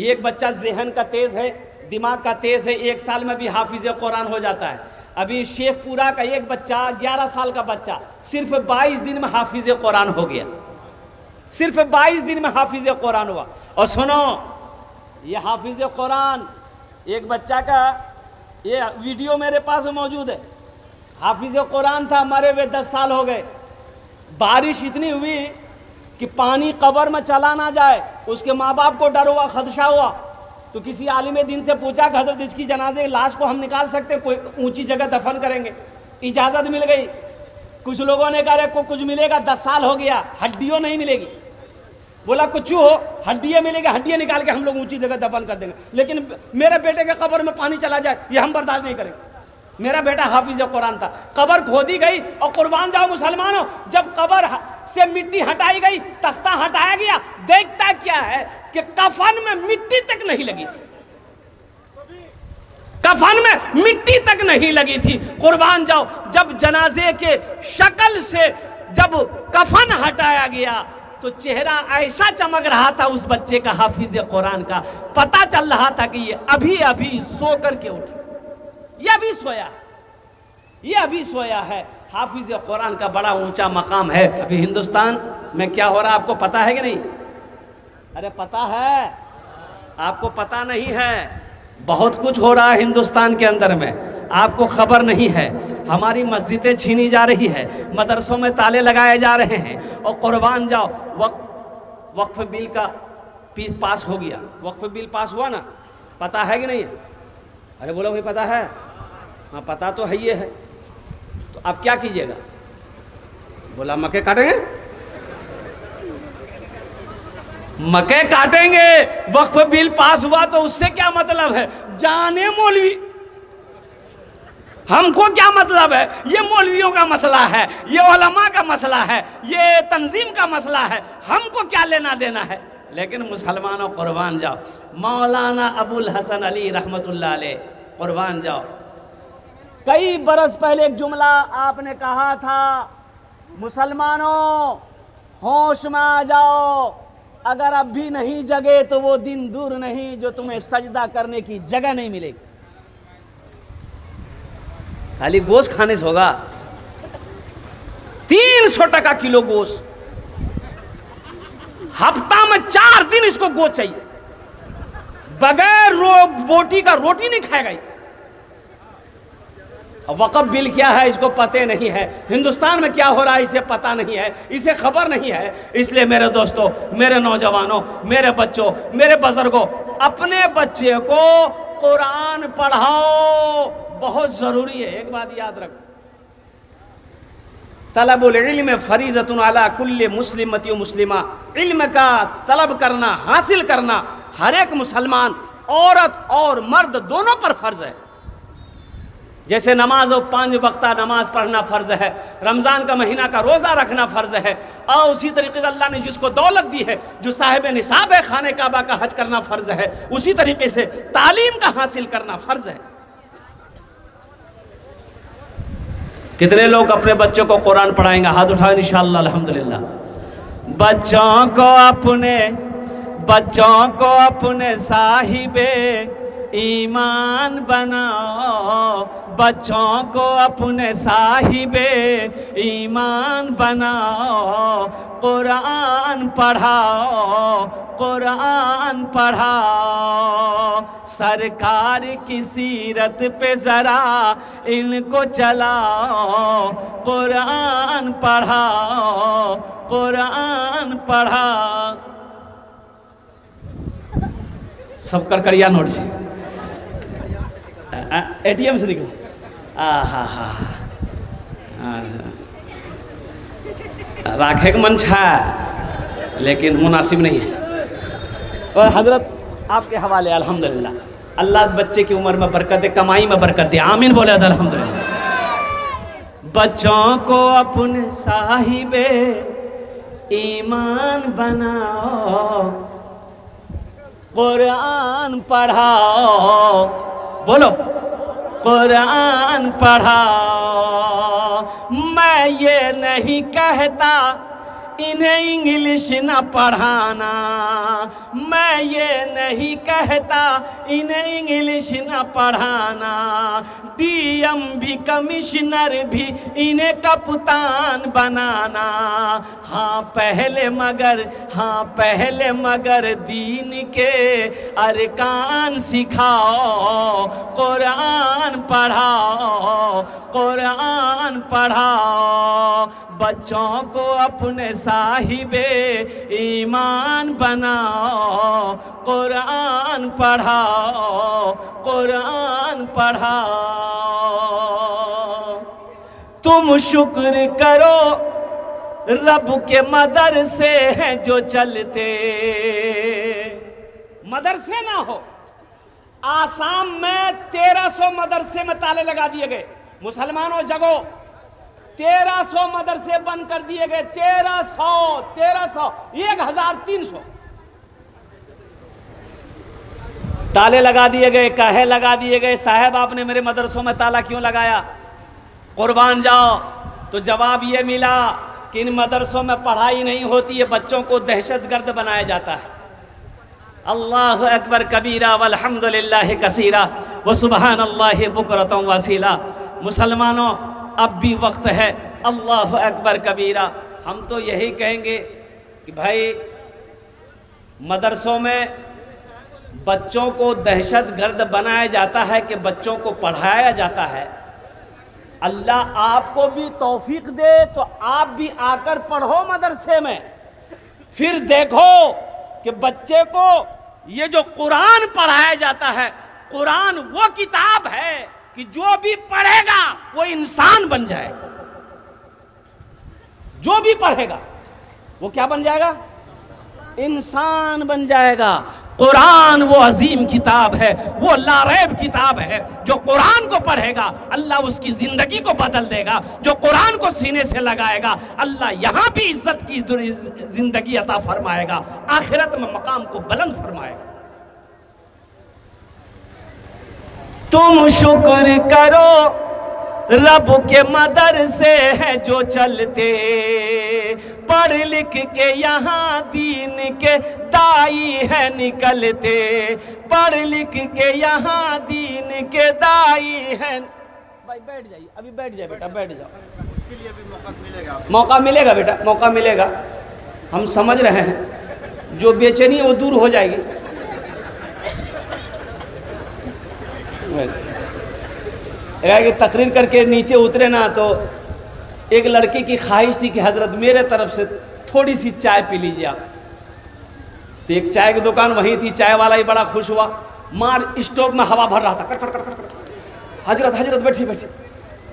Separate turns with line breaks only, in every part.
एक बच्चा ज़हन का तेज़ है, दिमाग का तेज़ है, 1 साल में भी हाफिज़ कुरान हो जाता है। अभी शेखपुरा का एक बच्चा 11 साल का बच्चा सिर्फ 22 दिन में हाफिज़ कुरान हो गया, सिर्फ 22 दिन में हाफिज़ कुरान हुआ। और सुनो, ये हाफिज़ कुरान एक बच्चा का ये वीडियो मेरे पास मौजूद है। हाफिज़ कुरान था, मरे हुए 10 साल हो गए। बारिश इतनी हुई कि पानी कब्र में चला ना जाए, उसके माँ बाप को डर हुआ, खदशा हुआ। तो किसी आलिम दीन से पूछा कि हज़रत इसकी जनाजे लाश को हम निकाल सकते, कोई ऊंची जगह दफन करेंगे? इजाज़त मिल गई। कुछ लोगों ने कहा को कुछ मिलेगा, 10 साल हो गया, हड्डियों नहीं मिलेगी। बोला कुछ हो, हड्डियाँ मिलेगी, हड्डियाँ निकाल के हम लोग ऊंची जगह दफन कर देंगे, लेकिन मेरे बेटे के कब्र में पानी चला जाए ये हम बर्दाश्त नहीं करेंगे। मेरा बेटा हाफिज़ कुरान था, कब्र खोदी गई और कुर्बान जाओ मुसलमानों, जब कब्र से मिट्टी हटाई गई, तख्ता हटाया गया, देखता क्या है कि कफन में मिट्टी तक नहीं लगी थी, कफन में मिट्टी तक नहीं लगी थी। कुर्बान जाओ, जब जनाजे के शक्ल से जब कफन हटाया गया तो चेहरा ऐसा चमक रहा था उस बच्चे का, हाफिज़ कुरान का, पता चल रहा था कि ये अभी अभी सो करके उठा, ये अभी सोया, ये अभी सोया है। हाफिज़ कुरान का बड़ा ऊंचा मकाम है। अभी हिंदुस्तान में क्या हो रहा है आपको पता है कि नहीं? अरे पता है, आपको पता नहीं है। बहुत कुछ हो रहा है हिंदुस्तान के अंदर में, आपको खबर नहीं है। हमारी मस्जिदें छीनी जा रही है, मदरसों में ताले लगाए जा रहे हैं। और कुर्बान जाओ, वक्फ बिल का पास हो गया, वक्फ बिल पास हुआ ना, पता है कि नहीं? अरे बोलो भाई पता है? हाँ पता तो है, ये है। तो अब क्या कीजिएगा? बोला मक्के काटेंगे, मक्के काटेंगे। वक्फ बिल पास हुआ तो उससे क्या मतलब है? जाने मौलवी, हमको क्या मतलब है? ये मौलवियों का मसला है, ये उलमा का मसला है, ये तंजीम का मसला है, हमको क्या लेना देना है? लेकिन मुसलमानों कुर्बान जाओ, मौलाना अबुल हसन अली रहमतुल्लाह अलैह, कुर्बान जाओ, कई बरस पहले एक जुमला आपने कहा था, मुसलमानों होश में आ जाओ, अगर अब भी नहीं जगे तो वो दिन दूर नहीं जो तुम्हें सजदा करने की जगह नहीं मिलेगी। खाली गोश्त खाने से होगा? 300 टका किलो गोश्त, हफ्ता में 4 दिन इसको गोश्त चाहिए, बगैर बोटी का रोटी नहीं खाएगा। वक़्फ़ बिल क्या है इसको पते नहीं है, हिंदुस्तान में क्या हो रहा है इसे पता नहीं है, इसे खबर नहीं है। इसलिए मेरे दोस्तों, मेरे नौजवानों, मेरे बच्चों, मेरे बुजुर्गों, अपने बच्चे को कुरान पढ़ाओ, बहुत ज़रूरी है। एक बात याद रखो, तलबुल इल्म फरीज़तुन अला कुल्ली मुस्लिमति व मुस्लिमा, इल्म का तलब करना, हासिल करना हर एक मुसलमान, औरत और मर्द दोनों पर फ़र्ज़ है। जैसे नमाज और 5 वक्ता नमाज पढ़ना फ़र्ज़ है, रमज़ान का महीना का रोज़ा रखना फ़र्ज़ है, और उसी तरीके से अल्लाह ने जिसको दौलत दी है, जो साहिब निसाब है, खाने काबा का हज करना फ़र्ज़ है, उसी तरीके से तालीम का हासिल करना फ़र्ज़ है। कितने लोग अपने बच्चों को कुरान पढ़ाएंगे? हाथ उठाओ इंशाअल्लाह, अल्हम्दुलिल्लाह। बच्चों को अपने साहिबे ईमान बनाओ, बच्चों को अपने साहिबे ईमान बनाओ, कुरान पढ़ाओ, कुरान पढ़ाओ, सरकार की सीरत पे ज़रा इनको चलाओ, कुरान पढ़ाओ, कुरान पढ़ाओ। सब कड़कड़िया नोट से, एटीएम से निकलो। राखे का मन छा, लेकिन मुनासिब नहीं है। और हजरत आपके हवाले अल्हम्दुलिल्लाह, अल्लाह इस बच्चे की उम्र में बरकत दे, कमाई में बरकत दे, आमीन बोले अल्हम्दुलिल्लाह। बच्चों को अपने साहिबे ईमान बनाओ, कुरान पढ़ाओ, बोलो कुरान पढ़ाओ। मैं ये नहीं कहता इन्हें इंग्लिश न पढ़ाना, मैं ये नहीं कहता इन्हें इंग्लिश न पढ़ाना, डीएम भी कमिश्नर भी इन्हें कप्तान बनाना। हाँ पहले मगर दीन के अरकान सिखाओ, कुरान पढ़ाओ, कुरान पढ़ाओ। बच्चों को अपने साहिबे ईमान बनाओ, कुरान पढ़ाओ, कुरान पढ़ाओ। तुम शुक्र करो रब के मदरसे हैं जो चलते। मदरसे ना हो, आसाम में 1300 मदरसे में ताले लगा दिए गए। मुसलमानों जगो, 1300 मदरसे बंद कर दिए गए। 1300 1300 ताले लगा दिए गए। काहे लगा दिए गए? साहब आपने मेरे मदरसों में ताला क्यों लगाया? कुर्बान जाओ। तो जवाब ये मिला कि इन मदरसों में पढ़ाई नहीं होती है, बच्चों को दहशतगर्द बनाया जाता है। अल्लाह अकबर कबीरा वल्हम्दुलिल्लाह कसीरा व सुबहानल्लाहि बुकरतम वसीला। मुसलमानों अब भी वक्त है, अल्लाह अकबर कबीरा। हम तो यही कहेंगे कि भाई मदरसों में बच्चों को दहशतगर्द बनाया जाता है कि बच्चों को पढ़ाया जाता है। अल्लाह आपको भी तौफीक दे तो आप भी आकर पढ़ो मदरसे में, फिर देखो कि बच्चे को ये जो कुरान पढ़ाया जाता है, कुरान वो किताब है कि जो भी पढ़ेगा वो इंसान बन जाएगा। जो भी पढ़ेगा वो क्या बन जाएगा? इंसान बन जाएगा। कुरान वो अजीम किताब है, वो लारैब किताब है। जो कुरान को पढ़ेगा अल्लाह उसकी जिंदगी को बदल देगा। जो कुरान को सीने से लगाएगा अल्लाह यहां भी इज्जत की जिंदगी अता फरमाएगा, आखिरत में मकाम को बुलंद फरमाएगा। तुम शुक्र करो रब के मदरसे हैं जो चलते, पढ़ लिख के यहाँ दीन के दाई है निकलते, पढ़ लिख के यहाँ दीन के दाई है। भाई बैठ जाइए, अभी बैठ जाए बेटा, बैठ जाओ। उसके लिए भी मौका मिलेगा, मौका मिलेगा बेटा, मौका मिलेगा। हम समझ रहे हैं, जो बेचैनी है वो दूर हो जाएगी। कि तकरीर करके नीचे उतरे ना तो एक लड़की की ख्वाहिश थी कि हजरत मेरे तरफ से थोड़ी सी चाय पी लीजिए आप। तो एक चाय की दुकान वहीं थी, चाय वाला ही बड़ा खुश हुआ, मार स्टोव में हवा भर रहा था, कट कट कट कट। हजरत बैठी बैठी।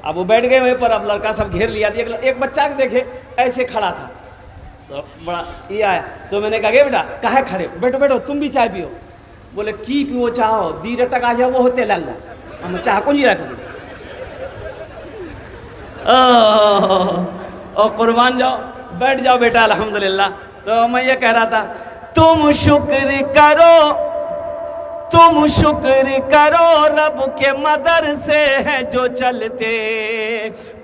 अब वो बैठ गए वहीं पर। अब लड़का सब घेर लिया। एक बच्चा देखे ऐसे खड़ा था तो बड़ा ये आया, तो मैंने कहा बेटा काहे खड़े, बैठो बैठो तुम भी चाय पियो। बोले की पियो चाहो, 2 टका जाए वो होते लाल हम चाह को नहीं रख। ओ कुर्बान जाओ, बैठ जाओ बेटा, अल्हम्दुलिल्लाह। तो मैं ये कह रहा था, तुम शुक्र करो रब के मदरसे हैं जो चलते,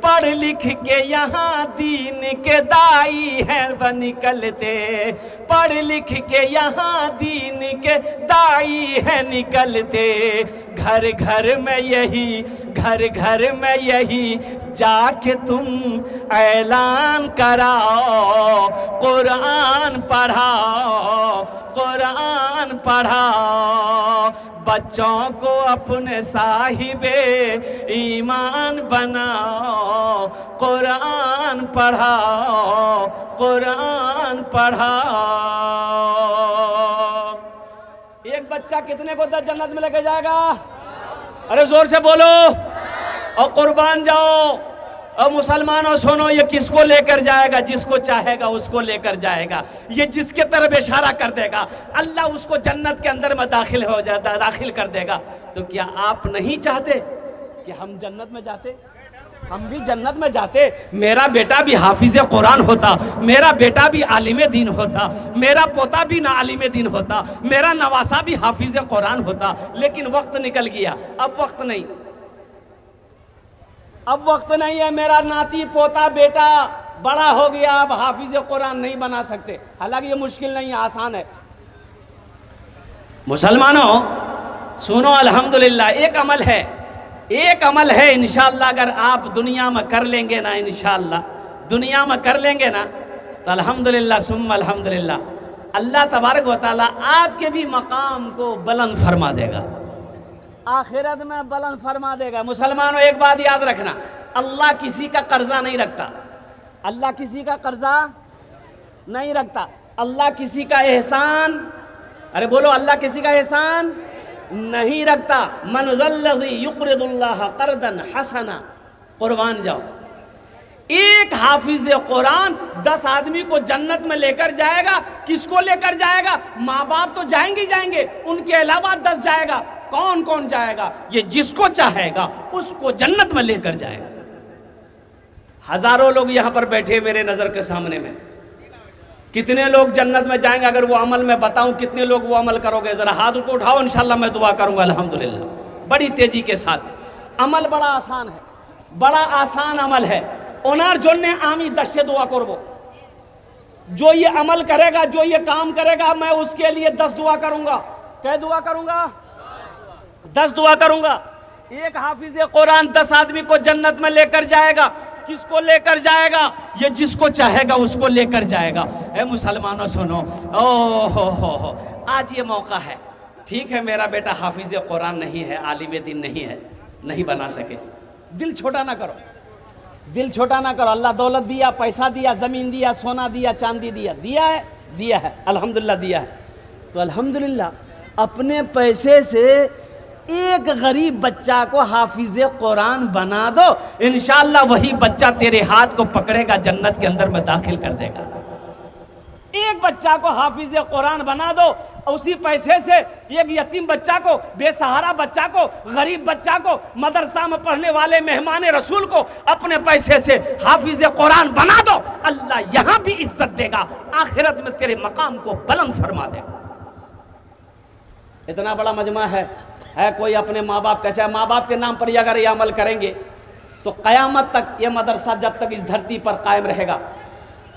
पढ़ लिख के यहाँ दीन के दाई हैं व निकलते, पढ़ लिख के यहाँ दीन के दाई हैं निकलते। घर घर में यही जाके तुम ऐलान कराओ, कुरान पढ़ाओ, कुरान पढ़ाओ। बच्चों को अपने साहिबे ईमान बनाओ, कुरान पढ़ाओ, कुरान पढ़ाओ। एक बच्चा कितने को जन्नत में लेके जाएगा? अरे जोर से बोलो और कुर्बान जाओ। और मुसलमानों सुनो, ये किसको लेकर जाएगा? जिसको चाहेगा उसको लेकर जाएगा। ये जिसके तरफ इशारा कर देगा अल्लाह उसको जन्नत के अंदर में दाखिल कर देगा। तो क्या आप नहीं चाहते कि हम जन्नत में जाते? हम भी जन्नत में जाते। मेरा बेटा भी हाफिज कुरान होता, मेरा बेटा भी आलिम दीन होता, मेरा पोता भी ना आलिम दीन होता, मेरा नवासा भी हाफिज कुरान होता। लेकिन वक्त निकल गया, अब वक्त नहीं, अब वक्त नहीं है। मेरा नाती पोता बेटा बड़ा हो गया, अब हाफिज कुरान नहीं बना सकते। हालांकि ये मुश्किल नहीं है, आसान है। मुसलमानों सुनो, अल्हम्दुलिल्लाह एक अमल है इंशाअल्लाह, अगर आप दुनिया में कर लेंगे ना, इंशाअल्लाह दुनिया में कर लेंगे ना, तो अल्हम्दुलिल्लाह सुम्मा अल्हम्दुलिल्लाह, अल्लाह तबारक व तआला आपके भी मकाम को बुलंद फरमा देगा, आखिरत में बुलंद फरमा देगा। मुसलमानों एक बात याद रखना, अल्लाह किसी का कर्जा नहीं रखता, अल्लाह किसी का कर्जा नहीं रखता, अल्लाह किसी का एहसान, अरे बोलो, अल्लाह किसी का एहसान नहीं रखता। मन ज़ल्लज़ी युक़रिदुल्लाह क़र्दन हसना, कुर्बान जाओ। एक हाफिज कुरान 10 आदमी को जन्नत में लेकर जाएगा। किसको लेकर जाएगा? माँ बाप तो जाएंगे ही जाएंगे, उनके अलावा 10 जाएगा। कौन कौन जाएगा? ये जिसको चाहेगा उसको जन्नत में लेकर जाएगा। हजारों लोग यहाँ पर बैठे मेरे नजर के सामने में, कितने लोग जन्नत में जाएंगे? अगर वो अमल में बताऊं कितने लोग वो अमल करोगे? जरा हाथ को उठाओ, इंशाल्लाह मैं दुआ करूंगा अल्हम्दुलिल्लाह बड़ी तेजी के साथ। अमल बड़ा आसान है, बड़ा आसान अमल है। ओनार जोड़ने आमी 10 दुआ करबो, जो ये अमल करेगा, जो ये काम करेगा, मैं उसके लिए 10 दुआ करूंगा। क्या दुआ करूंगा? 10 दुआ करूंगा। एक हाफिज कुरान 10 आदमी को जन्नत में लेकर जाएगा। किसको लेकर जाएगा? ये जिसको चाहेगा उसको लेकर जाएगा। ए मुसलमानों सुनो, ओ हो, आज ये मौका है। ठीक है, मेरा बेटा हाफिज कुरान नहीं है, आलिम दीन नहीं है, नहीं बना सके, दिल छोटा ना करो, दिल छोटा ना करो। अल्लाह दौलत दिया, पैसा दिया, जमीन दिया, सोना दिया, चांदी दिया, दिया है अल्हम्दुलिल्लाह दिया है। तो अल्हम्दुलिल्लाह अपने पैसे से एक गरीब बच्चा को हाफिज कुरान बना दो, इंशाअल्लाह वही बच्चा तेरे हाथ को पकड़ेगा, जन्नत के अंदर में दाखिल कर देगा। एक बच्चा को हाफिज कुरान बना दो, उसी पैसे से एक यतीम बच्चा को, बेसहारा बच्चा को, गरीब बच्चा को, मदरसा में पढ़ने वाले मेहमान रसूल को अपने पैसे से हाफिज कुरान बना दो, अल्लाह यहां भी इज्जत देगा, आखिरत में तेरे मकाम को बुलंद फरमा देगा। इतना बड़ा मजमा है कोई अपने माँ बाप का, चाहे माँ बाप के नाम पर ही अगर ये अमल करेंगे तो क़यामत तक ये मदरसा जब तक इस धरती पर कायम रहेगा।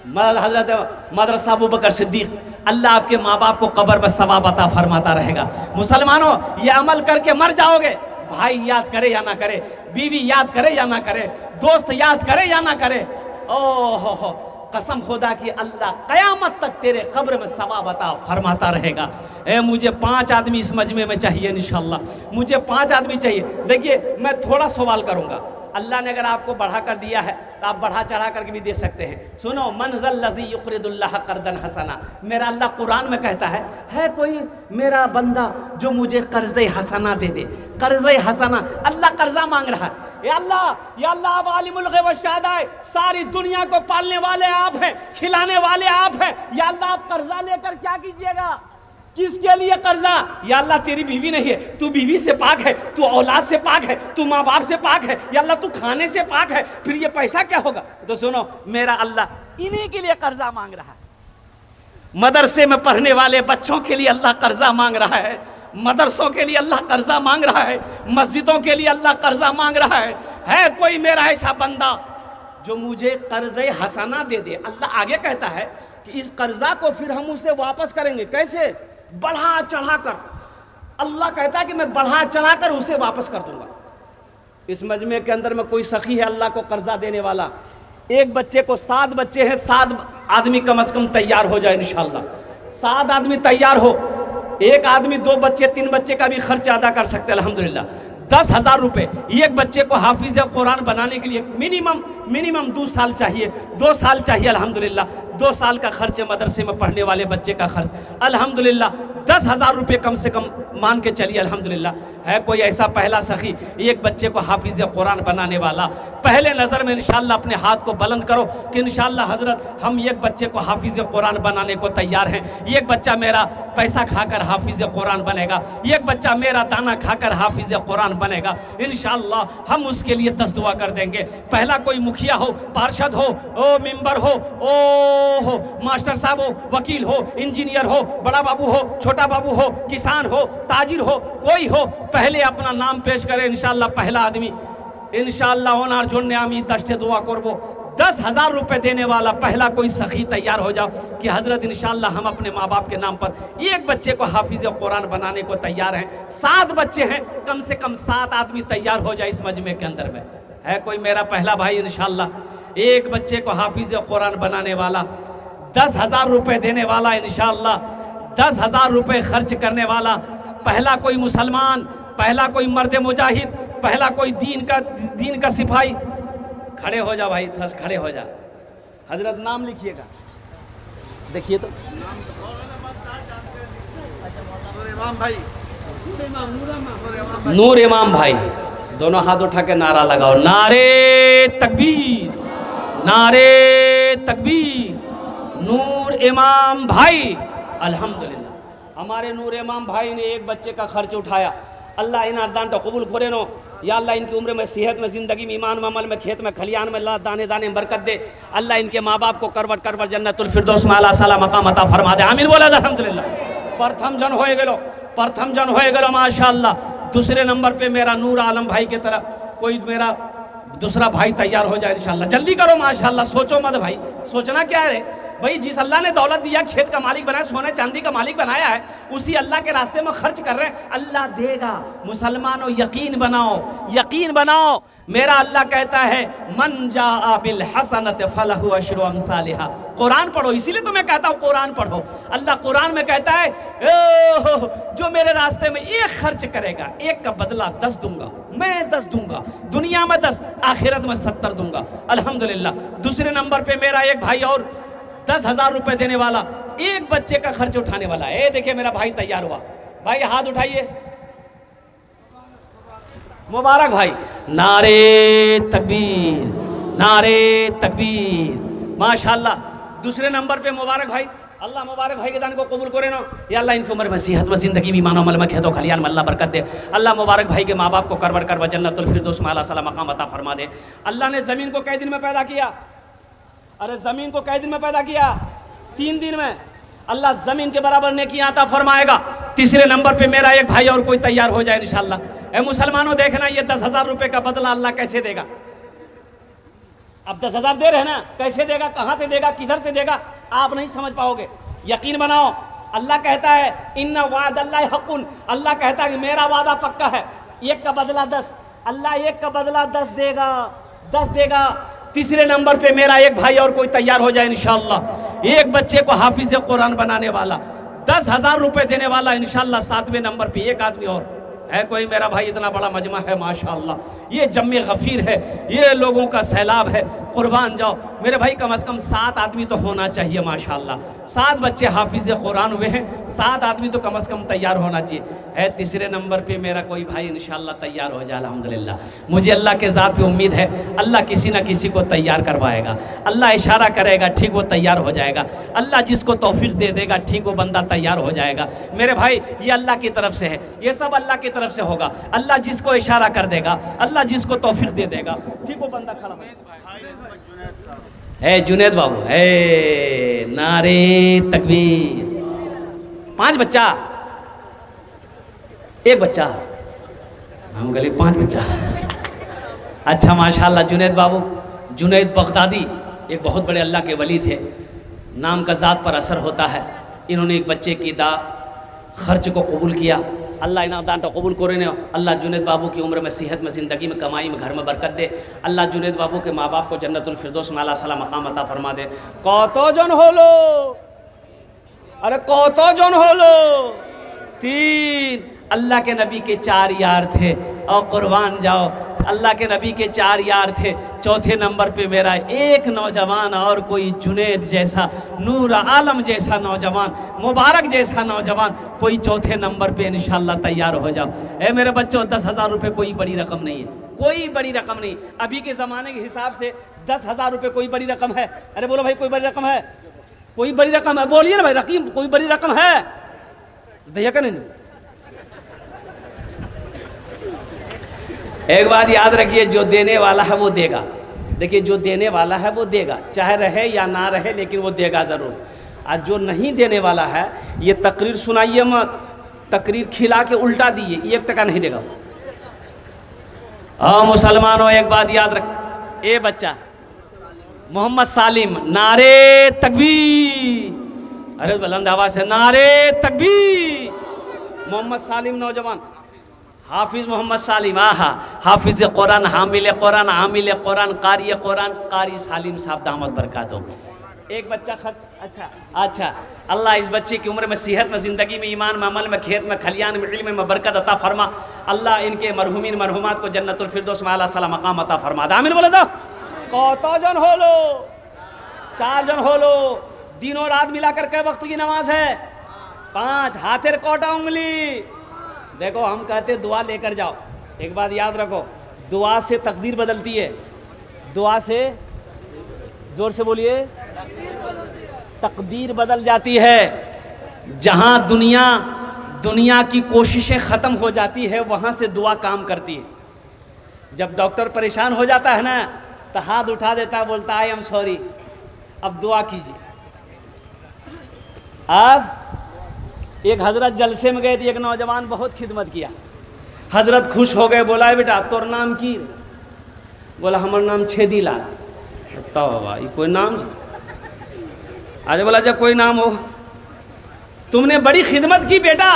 हज़रत मदरसा अबू बकर सिद्दीक़, अल्लाह आपके माँ बाप को कब्र में सवाब अता फरमाता रहेगा। मुसलमानों ये अमल करके मर जाओगे, भाई याद करे या ना करे, बीवी याद करे या ना करे, दोस्त याद करे या ना करे, ओ हो कसम खुदा की अल्लाह क़यामत तक तेरे कब्र में सवाब अता फरमाता रहेगा। मुझे 5 आदमी इस मजमे में चाहिए इंशाअल्लाह, मुझे 5 आदमी चाहिए। देखिए मैं थोड़ा सवाल करूँगा, अल्लाह ने अगर आपको बढ़ा कर दिया है तो आप बढ़ा चढ़ा करके भी दे सकते हैं। सुनो, मन ज़ल्लज़ी युक़रिदुल्लाह क़र्दन हसना, मेरा अल्लाह कुरान में कहता है कोई मेरा बंदा जो मुझे कर्ज़े हसना दे दे, कर्ज़े हसना। अल्लाह कर्जा मांग रहा है। या अल्लाह आप आलिमुल ग़ैब व शहादा है, सारी दुनिया को पालने वाले आप हैं, खिलाने वाले आप हैं। या अल्लाह आप कर्जा लेकर क्या कीजिएगा? किसके लिए कर्जा? या अल्लाह तेरी बीवी नहीं है, तू बीवी से पाक है, तू औलाद से पाक है, तू माँ बाप से पाक है, या अल्लाह तू खाने से पाक है, फिर ये पैसा क्या होगा? तो सुनो, मेरा अल्लाह इन्हीं के लिए कर्जा मांग रहा है। मदरसे में पढ़ने वाले बच्चों के लिए अल्लाह कर्जा मांग रहा है, मदरसों के लिए अल्लाह कर्जा मांग रहा है, मस्जिदों के लिए अल्लाह कर्जा मांग रहा है कोई मेरा ऐसा बंदा जो मुझे कर्ज़े हसना दे दे। अल्लाह आगे कहता है कि इस कर्जा को फिर हम उसे वापस करेंगे। कैसे? बढ़ा चढ़ा कर। अल्लाह कहता है कि मैं बढ़ा चढ़ा कर उसे वापस कर दूंगा। इस मजमे के अंदर में कोई सखी है अल्लाह को कर्जा देने वाला? एक बच्चे को 7 बच्चे हैं, 7 आदमी कम से कम तैयार हो जाए इंशाअल्लाह। 7 आदमी तैयार हो, एक आदमी 2 बच्चे 3 बच्चे का भी खर्च अदा कर सकते हैं अल्हम्दुलिल्लाह। 10,000 रुपये एक बच्चे को हाफिज कुरान बनाने के लिए मिनिमम 2 साल चाहिए, 2 साल चाहिए अल्हम्दुलिल्लाह। 2 साल का खर्च मदरसे में पढ़ने वाले बच्चे का खर्च अल्हम्दुलिल्लाह 10,000 रुपये कम से कम मान के चलिए अल्हम्दुलिल्लाह। है कोई ऐसा पहला सखी एक बच्चे को हाफिज कुरान बनाने वाला? पहले नज़र में इंशाअल्लाह अपने हाथ को बुलंद करो कि इंशाअल्लाह हज़रत हम एक बच्चे को हाफिज कुरान बनाने को तैयार हैं। एक बच्चा मेरा पैसा खाकर हाफिज कुरान बनेगा, एक बच्चा मेरा दाना खाकर हाफिज कुरान बनेगा इंशाअल्लाह। हम उसके लिए 10 दुआ कर देंगे। पहला कोई मुखिया हो, पार्षद हो, ओ मेंबर हो, मास्टर साहब हो, वकील हो, इंजीनियर हो, बड़ा बाबू हो, छोटा बाबू हो, किसान हो, ताजिर हो, कोई हो, पहले अपना नाम पेश करे इंशाअल्लाह। पहला आदमी इंशाअल्लाह ओनार जोड़ने आमी 10 दुआ करबो। 10,000 रुपये देने वाला पहला कोई सखी तैयार हो जाओ कि हजरत इंशाअल्लाह हम अपने माँ बाप के नाम पर एक बच्चे को हाफिज कुरान बनाने को तैयार हैं। 7 बच्चे हैं, कम से कम 7 आदमी तैयार हो जाए इस मजमे के अंदर में। है कोई मेरा पहला भाई इंशाअल्लाह एक बच्चे को हाफिज कुरान बनाने वाला, 10,000 रुपये देने वाला इंशाअल्लाह, 10,000 रुपये खर्च करने वाला पहला कोई मुसलमान, पहला कोई मर्द मुजाहिद, पहला कोई दीन का सिपाही। खड़े हो जा भाई, थोड़ा खड़े हो जा। हजरत नाम लिखिएगा, देखिए तो नूर इमाम भाई, दोनों हाथ उठा के नारा लगाओ, नारे तकबीर, नारे तकबीर। नूर इमाम भाई, अल्हम्दुलिल्लाह हमारे नूर इमाम भाई ने एक बच्चे का खर्च उठाया। अल्लाह इन दान तो कबूल करे नो, या अल्लाह इनकी उम्र में, सेहत में, ज़िंदगी में, ईमान में, अमल में, खेत में, खलियान में, अल्लाह दाने दाने बरकत दे। अल्लाह इनके माँ बाप को करवट करवट जन्नतुल फिरदौस में आला साला मकाम अता फरमा दे। आमीन बोला अल्हम्दुलिल्लाह। प्रथम जन होए गेलो माशाअल्लाह। दूसरे नंबर पे मेरा नूर आलम भाई की तरह कोई मेरा दूसरा भाई तैयार हो जाए इंशाअल्लाह। जल्दी करो माशाअल्लाह, सोचो मत भाई, सोचना क्या है भाई, जिस अल्लाह ने दौलत दिया, खेत का मालिक बनाया, सोने चांदी का मालिक बनाया है, उसी अल्लाह के रास्ते में खर्च कर रहे हैं, अल्लाह देगा। मुसलमानों यकीन बनाओ, यकीन बनाओ। मेरा अल्लाह कहता है मन जाअ बिल हसनत फलहु अशरु अमसालिहा। कुरान पढ़ो, इसीलिए तो मैं कहता हूँ कुरान पढ़ो। अल्लाह कुरान में कहता है जो मेरे रास्ते में एक खर्च करेगा, एक का बदला 10 दूंगा, मैं 10 दूंगा, दुनिया में 10, आखिरत में 70 दूंगा। अल्हम्दुलिल्लाह। दूसरे नंबर पे मेरा एक भाई और 10,000 रुपए देने वाला, एक बच्चे का खर्च उठाने वाला है। देखिए मेरा भाई तैयार हुआ, भाई हाथ उठाइए, मुबारक भाई। नारे तकबीर, नारे तकबीर, माशाअल्लाह। दूसरे नंबर पे मुबारक भाई, अल्लाह मुबारक भाई के दान को कबूल करे ना, या अल्लाह इनकी उम्र में, सेहत में, जिंदगी में, ईमान अमल में, खेतों खलियान में अल्लाह बरकत दे। अल्लाह मुबारक भाई के माँ बाप को करवर करवा जन्नतुल फिरदौस में आला साला मकाम अता फरमा दे। अल्लाह ने ज़मीन को कै दिन में पैदा किया? अरे ज़मीन को कै दिन में पैदा किया? 3 दिन में। अल्लाह ज़मीन के बराबर नेकी अता फरमाएगा। तीसरे नंबर पे मेरा एक भाई और कोई तैयार हो जाए इंशाअल्लाह। ए मुसलमानों देखना, ये 10,000 रुपये का बदला अल्लाह कैसे देगा? अब 10,000 दे रहे हैं ना, कैसे देगा, कहाँ से देगा, किधर से देगा, आप नहीं समझ पाओगे। यकीन बनाओ, अल्लाह कहता है इन्ना वादल्लाहि हक़्क़ुन, अल्लाह कहता है कि मेरा वादा पक्का है, एक का बदला 10, अल्लाह एक का बदला 10 देगा, 10 देगा। तीसरे नंबर पे मेरा एक भाई और कोई तैयार हो जाए इंशाअल्लाह, एक बच्चे को हाफिज कुरान बनाने वाला, 10,000 रुपये देने वाला इंशाअल्लाह। 7वें नंबर पे एक आदमी और है कोई मेरा भाई, इतना बड़ा मजमा है माशाअल्लाह, ये जम्मे गफीर है, ये लोगों का सैलाब है, कुर्बान जाओ मेरे भाई। कम से कम 7 आदमी तो होना चाहिए माशाअल्लाह। 7 बच्चे हाफिज कुरान हुए हैं, 7 आदमी तो कम से कम तैयार होना चाहिए। है तीसरे नंबर पे मेरा कोई भाई इंशाअल्लाह तैयार हो जाए अल्हम्दुलिल्लाह। मुझे अल्लाह के ज़ात पे उम्मीद है, अल्लाह किसी ना किसी को तैयार करवाएगा। अल्लाह इशारा करेगा, ठीक वो तैयार हो जाएगा। अल्लाह जिसको तौफीक दे देगा, ठीक वो बंदा तैयार हो जाएगा। मेरे भाई ये अल्लाह की तरफ से है, ये सब अल्लाह की तरफ से होगा। अल्लाह जिसको इशारा कर देगा, अल्लाह जिसको तौफीक दे देगा, ठीक वो बंदा खड़ा है। जुनैद बाबू है, नारे तकबीर। 5 बच्चा, एक बच्चा, हम गली 5 बच्चा। अच्छा माशाल्लाह। जुनैद बाबू, जुनैद बगदादी एक बहुत बड़े अल्लाह के वली थे, नाम का ज़ात पर असर होता है। इन्होंने एक बच्चे की खर्च को कबूल किया। अल्लाह इनाम दान तो कबूल करे ने। अल्लाह जुनैद बाबू की उम्र में, सेहत में, ज़िंदगी में, कमाई में, घर में बरकत दे। अल्लाह जुनैद बाबू के माँ बाप को जन्नतुल फिरदौस में आला साला मकाम अता फरमा दे। कतो जन होलो? अरे कतो जन होलो? 3। अल्लाह के नबी के 4 यार थे, और कुर्बान जाओ अल्लाह के नबी के 4 यार थे। चौथे नंबर पे मेरा एक नौजवान और कोई जुनैद जैसा, नूर आलम जैसा नौजवान, मुबारक जैसा नौजवान कोई चौथे नंबर पे इंशाअल्लाह तैयार हो जाओ। ए मेरे बच्चों, 10,000 रुपये कोई बड़ी रकम नहीं है, कोई बड़ी रकम नहीं। अभी के ज़माने के हिसाब से 10,000 रुपये कोई बड़ी रकम है? अरे बोलो भाई, कोई बड़ी रकम है? कोई बड़ी रकम है? बोलिए ना भाई, रकीम कोई बड़ी रकम है? भैया का नहीं। एक बात याद रखिए, जो देने वाला है वो देगा। देखिए, जो देने वाला है वो देगा, चाहे रहे या ना रहे, लेकिन वो देगा ज़रूर। आज जो नहीं देने वाला है, ये तकरीर सुनाइए मत, तकरीर खिला के उल्टा दिए, 1 टका नहीं देगा। मुसलमानों एक बात याद रख, ए बच्चा मोहम्मद सालिम, नारे तकबीर, अरे बुलंद आवाज से नारे तकबीर। मोहम्मद सालिम नौजवान, हाफिज मोहम्मद सालिम, आहा, हाफिज कुरान, हामिल कुरान, आमिल कुरान, कारी कुरान, कारी सालिम साहब दामद बरकातो। एक बच्चा खर्च, अच्छा अल्लाह इस बच्चे की उम्र में, सेहत में, ज़िंदगी में, ईमान में, अमल में, खेत में, खलियान में, इल्म में बरकत अता फरमा। अल्लाह इनके मरहुमीन मरहुमात को जन्नतुल फिरदौस में आला साला मकाम अता फरमा। आमीन बोले दो। कौतो जन हो लो, 4 जन हो लो। दिनों रात मिलाकर के वक्त की नमाज है 5, हाथेर कोटा उंगली। देखो हम कहते दुआ लेकर जाओ, एक बात याद रखो, दुआ से तकदीर बदलती है। दुआ से, जोर से बोलिए, तकदीर बदल जाती है। जहां दुनिया की कोशिशें ख़त्म हो जाती है, वहां से दुआ काम करती है। जब डॉक्टर परेशान हो जाता है ना, तो हाथ उठा देता है, बोलता आई एम सॉरी, अब दुआ कीजिए। अब एक हजरत जलसे में गए थे, एक नौजवान बहुत खिदमत किया, हजरत खुश हो गए, बोला बेटा तोर नाम की? बोला हमार नाम छेदी लाल। बाबा ये कोई नाम? आज बोला जब कोई नाम हो, तुमने बड़ी खिदमत की बेटा,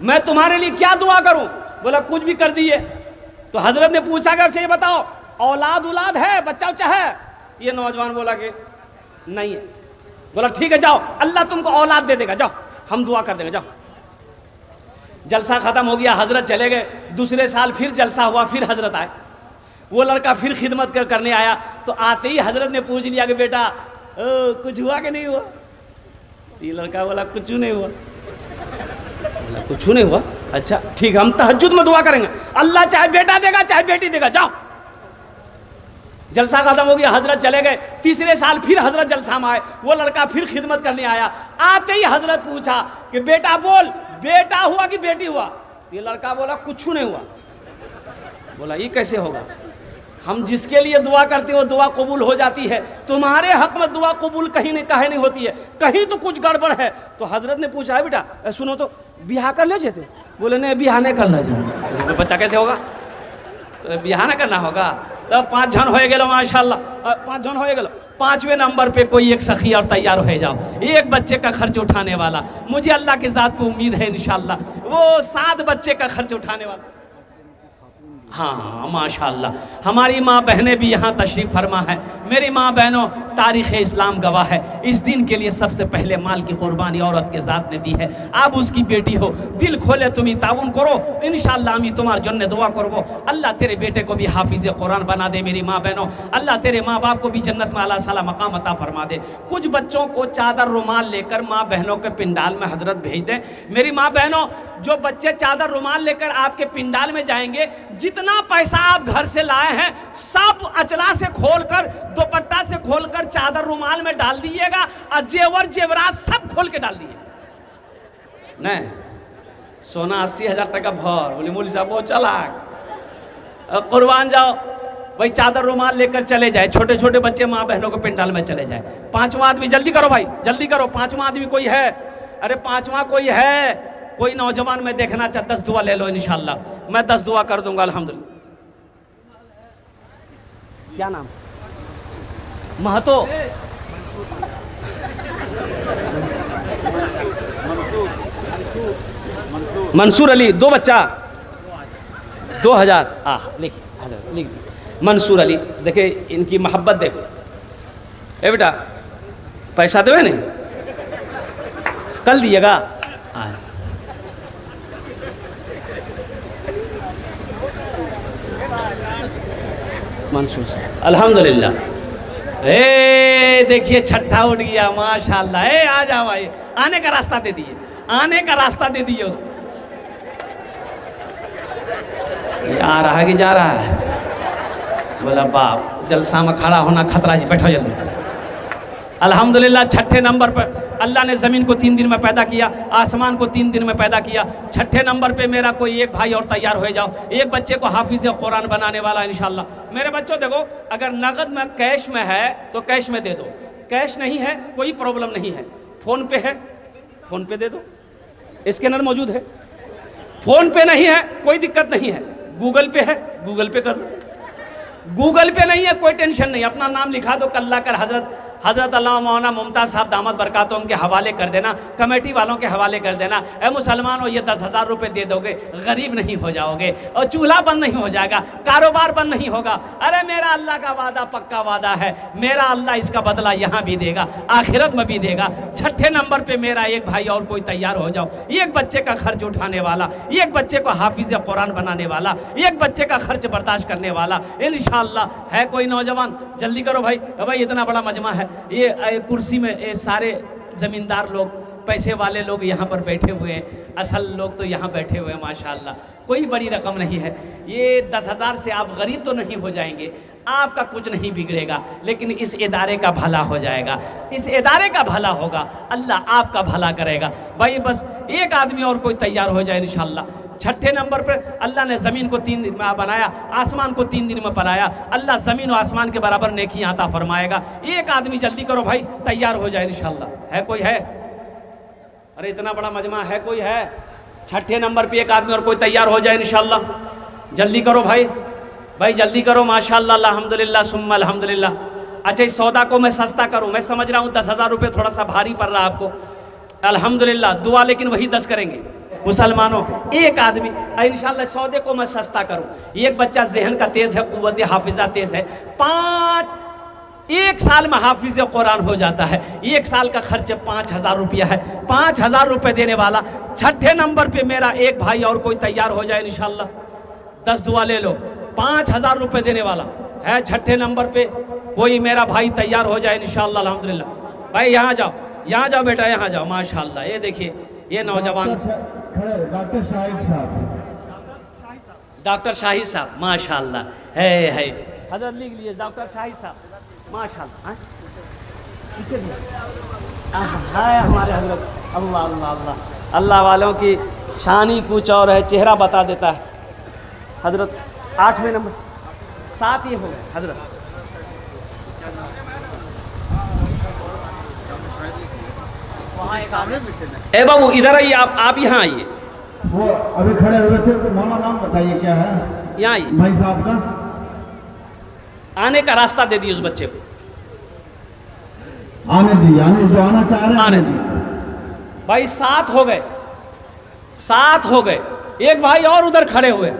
मैं तुम्हारे लिए क्या दुआ करूं? बोला कुछ भी कर दिए। तो हजरत ने पूछा कि अच्छा ये बताओ औलाद उलाद है, बच्चा उच्चा है? ये नौजवान बोला कि नहीं है। बोला ठीक है जाओ, अल्लाह तुमको औलाद दे देगा, जाओ हम दुआ कर देंगे, जाओ। जलसा खत्म हो गया, हजरत चले गए। दूसरे साल फिर जलसा हुआ, फिर हजरत आए। वो लड़का फिर खिदमत करने आया, तो आते ही हजरत ने पूछ लिया कि बेटा कुछ हुआ कि नहीं हुआ? ये लड़का बोला कुछ नहीं हुआ। बोला कुछ नहीं हुआ, अच्छा ठीक है, हम तहज्जुद में दुआ करेंगे, अल्लाह चाहे बेटा देगा चाहे बेटी देगा, जाओ। जलसा खत्म हो गया, हजरत चले गए। तीसरे साल फिर हजरत जलसा में आए, वो लड़का फिर खिदमत करने आया। आते ही हजरत पूछा कि बेटा बोल, बेटा हुआ कि बेटी हुआ? ये लड़का बोला कुछ नहीं हुआ। बोला ये कैसे होगा? हम जिसके लिए दुआ करते हैं वो दुआ कबूल हो जाती है, तुम्हारे हक में दुआ कबूल कहीं नहीं होती है, कहीं तो कुछ गड़बड़ है। तो हजरत ने पूछा है बेटा सुनो तो बियाह कर ले जाते? बोले नहीं बियाह नहीं करना चाहिए। तो बच्चा कैसे होगा? तो बियाह ना करना होगा। तब 5 जन हो गए माशाल्लाह, 5 जन हो गए। 5वें नंबर पे कोई एक सखी और तैयार हो जाओ, एक बच्चे का खर्च उठाने वाला। मुझे अल्लाह की ज़ात पे उम्मीद है इंशाल्लाह वो 7 बच्चे का खर्च उठाने वाला। हाँ माशाल्लाह, हमारी माँ बहनें भी यहाँ तशरीफ़ फरमा है। मेरी माँ बहनों, तारीख़ इस्लाम गवाह है, इस दिन के लिए सबसे पहले माल की कुर्बानी औरत के ज़ात ने दी है। आप उसकी बेटी हो, दिल खोले तुम्हें ताउन करो, इंशाअल्लाह हम तुम्हारे जन्ने दुआ करबो। अल्लाह तेरे बेटे को भी हाफिज़ कुरान बना दे। मेरी माँ बहनों, अल्लाह तेरे माँ बाप को भी जन्नत में आला साला मकाम अता फरमा दे। कुछ बच्चों को चादर रुमाल लेकर माँ बहनों के पिंडाल में हजरत भेज दें। मेरी माँ बहनों, जो बच्चे चादर रुमाल लेकर आपके पिंडाल में जाएंगे, जितना पैसा आप घर से लाए हैं सब अचला से खोलकर, दुपट्टा से खोलकर चादर रुमाल में डाल दीजिएगा, और जेवर जेवरात सब खोल के डाल दिए। नहीं सोना 80,000 टका भर। बोले मौलवी साहब बहुत चालाक, कुर्बान जाओ भाई, चादर रुमाल लेकर चले जाए। छोटे छोटे बच्चे माँ बहनों को पिंडाल में चले जाए। 5वां आदमी, जल्दी करो भाई जल्दी करो, 5वां आदमी कोई है? अरे 5वां कोई है? कोई नौजवान मैं देखना चाहता, 10 दुआ ले लो इंशाल्लाह, मैं 10 दुआ कर दूंगा अल्हम्दुलिल्लाह। क्या नाम? महतो, मंसूर अली। 2 बच्चा 2000। लिखिए लिख मंसूर अली। देखिए इनकी मोहब्बत देखो। ए बेटा पैसा देवे नहीं, कल दिएगा। मंसूर से अल्हम्दुलिल्लाह। देखिए छठा उठ गया माशाल्लाह। आ जाओ भाई, आने का रास्ता दे दिए, आने का रास्ता दे दिए उसको। आ रहा है कि जा रहा है? बोला बाप जलसा में खड़ा होना खतरा है, बैठो जल्दी। अल्हम्दुलिल्लाह छठे नंबर पर अल्लाह ने ज़मीन को 3 दिन में पैदा किया, आसमान को 3 दिन में पैदा किया। छठे नंबर पे मेरा कोई एक भाई और तैयार हो जाओ, एक बच्चे को हाफिज़ कुरान बनाने वाला इंशाल्लाह। मेरे बच्चों देखो, अगर नगद में कैश में है तो कैश में दे दो, कैश नहीं है कोई प्रॉब्लम नहीं है, फ़ोन पे है फ़ोन पे दे दो, स्कैनर मौजूद है। फ़ोन पे नहीं है कोई दिक्कत नहीं है, गूगल पे है गूगल पे कर दो। गूगल पे नहीं है, कोई टेंशन नहीं, अपना नाम लिखा दो, कल्ला कर हज़रत अल्लामा मौलाना मुमताज़ साहब दामद बरकातुहुम के हवाले कर देना, कमेटी वालों के हवाले कर देना। ए मुसलमानों, ये 10,000 रुपये दे दोगे, गरीब नहीं हो जाओगे और चूल्हा बंद नहीं हो जाएगा, कारोबार बंद नहीं होगा। अरे मेरा अल्लाह का वादा पक्का वादा है, मेरा अल्लाह इसका बदला यहाँ भी देगा, आखिरत में भी देगा। छठे नंबर पे मेरा एक भाई और कोई तैयार हो जाओ, एक बच्चे का खर्च उठाने वाला, एक बच्चे को हाफिज कुरान बनाने वाला, एक बच्चे का खर्च बर्दाश्त करने वाला इंशाअल्लाह है कोई नौजवान। जल्दी करो भाई, भाई इतना बड़ा मजमा है, ये कुर्सी में ये सारे ज़मींदार लोग, पैसे वाले लोग यहाँ पर बैठे हुए हैं, असल लोग तो यहाँ बैठे हुए हैं माशाअल्लाह। कोई बड़ी रकम नहीं है, ये 10,000 से आप गरीब तो नहीं हो जाएंगे, आपका कुछ नहीं बिगड़ेगा, लेकिन इस इदारे का भला हो जाएगा, इस इदारे का भला होगा, अल्लाह आपका भला करेगा। भाई बस एक आदमी और कोई तैयार हो जाए इंशाअल्लाह। छठे नंबर पर अल्लाह ने ज़मीन को 3 दिन में बनाया, आसमान को 3 दिन में बनाया, अल्लाह ज़मीन और आसमान के बराबर नेकी अता फरमाएगा। एक आदमी जल्दी करो भाई, तैयार हो जाए इंशाअल्लाह। है कोई है? अरे इतना बड़ा मजमा है, कोई है? छठे नंबर पे एक आदमी और कोई तैयार हो जाए इंशाअल्लाह। जल्दी करो भाई, भाई जल्दी करो माशाअल्लाह, अल्हम्दुलिल्लाह सुम्मा अल्हम्दुलिल्लाह। अच्छा, इस सौदा को मैं सस्ता करूँ, मैं समझ रहा हूँ 10,000 रुपये थोड़ा सा भारी पड़ रहा है आपको, अल्हम्दुलिल्लाह दुआ लेकिन वही 10 करेंगे मुसलमानों। एक आदमी इंशाअल्लाह सौदे को मैं सस्ता करूं, एक बच्चा जहन का तेज़ है, कुव्वत हाफिजा तेज़ है, 1 साल में हाफिज कुरान हो जाता है, 1 साल का खर्च 5,000 रुपया है, 5,000 रुपये देने वाला। छठे नंबर पे मेरा एक भाई और कोई तैयार हो जाए इंशाअल्लाह, 10 दुआ ले लो, 5,000 रुपये देने वाला है। छठे नंबर पे कोई मेरा भाई तैयार हो जाए इंशाअल्लाह अल्हम्दुलिल्लाह। भाई यहाँ जाओ, यहाँ जाओ बेटा, यहाँ जाओ माशाअल्लाह। ये देखिए ये नौजवान
डॉक्टर शाहिद साहब,
डॉक्टर शाहिद साहब माशाअल्लाह है। हजरत लिख लीजिए डॉक्टर शाहिद साहब माशाअल्लाह। है हमारे हजरत, अल्लाह अल्लाह अल्लाह, अल्लाह वालों की शान ही कुछ और है, चेहरा बता देता है। हजरत 8वें नंबर 7 ये हो गए हजरत। ए बाबू इधर आइए, आप यहाँ आइए।
वो अभी खड़े हुए थे, तो मामा नाम बताइए क्या है?
यहाँ आइए,
भाई साहब का
आने का रास्ता दे दिए उस बच्चे को,
आने दीजिए, आने जो आना चाह रहे हैं
आने दीजिए। भाई 7 हो गए, 7 हो गए। एक भाई और उधर खड़े हुए,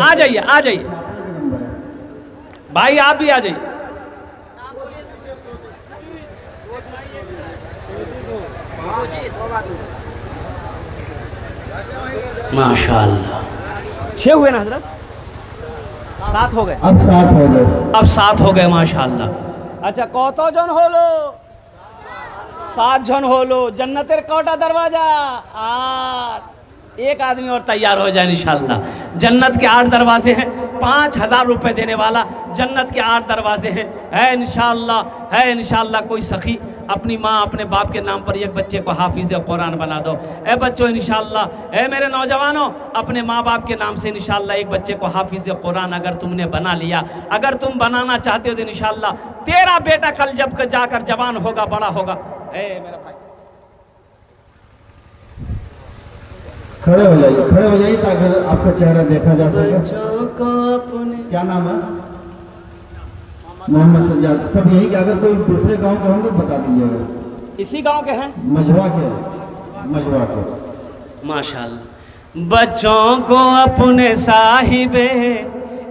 आ जाइए आ जाइए भाई, आप भी आ जाइए। माशाअल्लाह 6 हुए ना हजरत? 7 हो गए,
अब 7 हो गए,
अब 7 हो गए माशाअल्लाह। अच्छा कत जन হলো? 7 जन হলো। जन्नतेर कौटा दरवाजा? 8। एक आदमी और तैयार हो जाए इंशाअल्लाह। जन्नत के 8 दरवाजे हैं, 5,000 रुपये देने वाला जन्नत के 8 दरवाजे हैं, है इंशाअल्लाह। कोई सखी अपनी माँ अपने बाप के नाम पर एक बच्चे को हाफिज कुरान बना दो। ए बच्चों इंशाअल्लाह, ए मेरे नौजवानों, अपने माँ बाप के नाम से इंशाअल्लाह एक बच्चे को हाफिज कुरान अगर तुमने बना लिया, अगर तुम बनाना चाहते हो तो इंशाअल्लाह तेरा बेटा कल जब जाकर जवान होगा, बड़ा होगा। ए मेरा भाई
खड़े हो जाइए ताकि आपका चेहरा देखा जा सके। क्या नाम है? मोहम्मद सज्जाद। सब यही कि अगर कोई दूसरे गांव के होंगे बता दीजिएगा।
इसी गांव के हैं?
मझवा के।
माशाअल्लाह। बच्चों को अपने साहिबे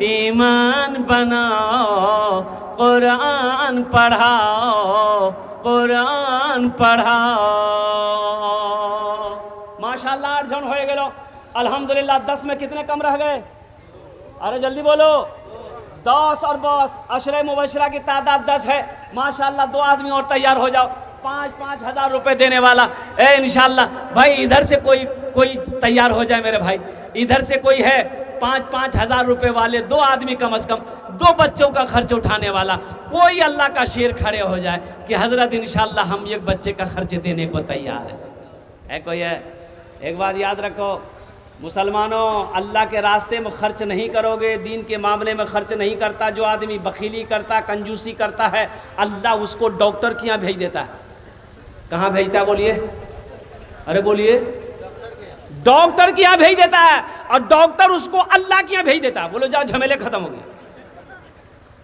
ईमान बनाओ, कुरान पढ़ाओ, कुरान पढ़ाओ। माशाअल्लाह 8 जन हो गए अल्हम्दुलिल्लाह। 10 में कितने कम रह गए? अरे जल्दी बोलो। 10 और 10 अशरे मुबशरा की तादाद 10 है माशाअल्लाह। 2 आदमी और तैयार हो जाओ, 5-5 हज़ार रुपये देने वाला है इंशाअल्लाह। भाई इधर से कोई तैयार हो जाए मेरे भाई, इधर से कोई है 5-5 हज़ार रुपये वाले, 2 आदमी कम से कम, 2 बच्चों का खर्च उठाने वाला कोई अल्लाह का शेर खड़े हो जाए कि हज़रत इंशाअल्लाह हम एक बच्चे का खर्च देने को तैयार है कोई है? एक बात याद रखो मुसलमानों, अल्लाह के रास्ते में खर्च नहीं करोगे, दीन के मामले में खर्च नहीं करता, जो आदमी बखीली करता, कंजूसी करता है, अल्लाह उसको डॉक्टर के यहाँ भेज देता है। कहाँ भेजता है बोलिए? अरे बोलिए। डॉक्टर के यहाँ भेज देता है और डॉक्टर उसको अल्लाह के यहाँ भेज देता है। बोलो जाओ झमेले खत्म हो गए।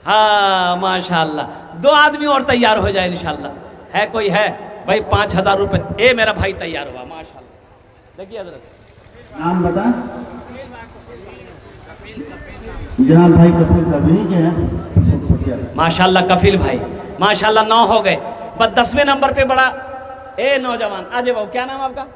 हाँ माशाल्लाह, 2 आदमी और तैयार हो जाए इंशाल्लाह। है कोई है भाई? 5,000 रुपये। ए मेरा भाई तैयार हुआ माशाल्लाह। देखिए हजरत,
नाम बता। जनाब भाई कपिल कभी के हैं
माशाल्लाह कफिल भाई माशाल्लाह। 9 हो गए, बस 10वें नंबर पे बड़ा। ए नौजवान आ जाओ, क्या नाम आपका?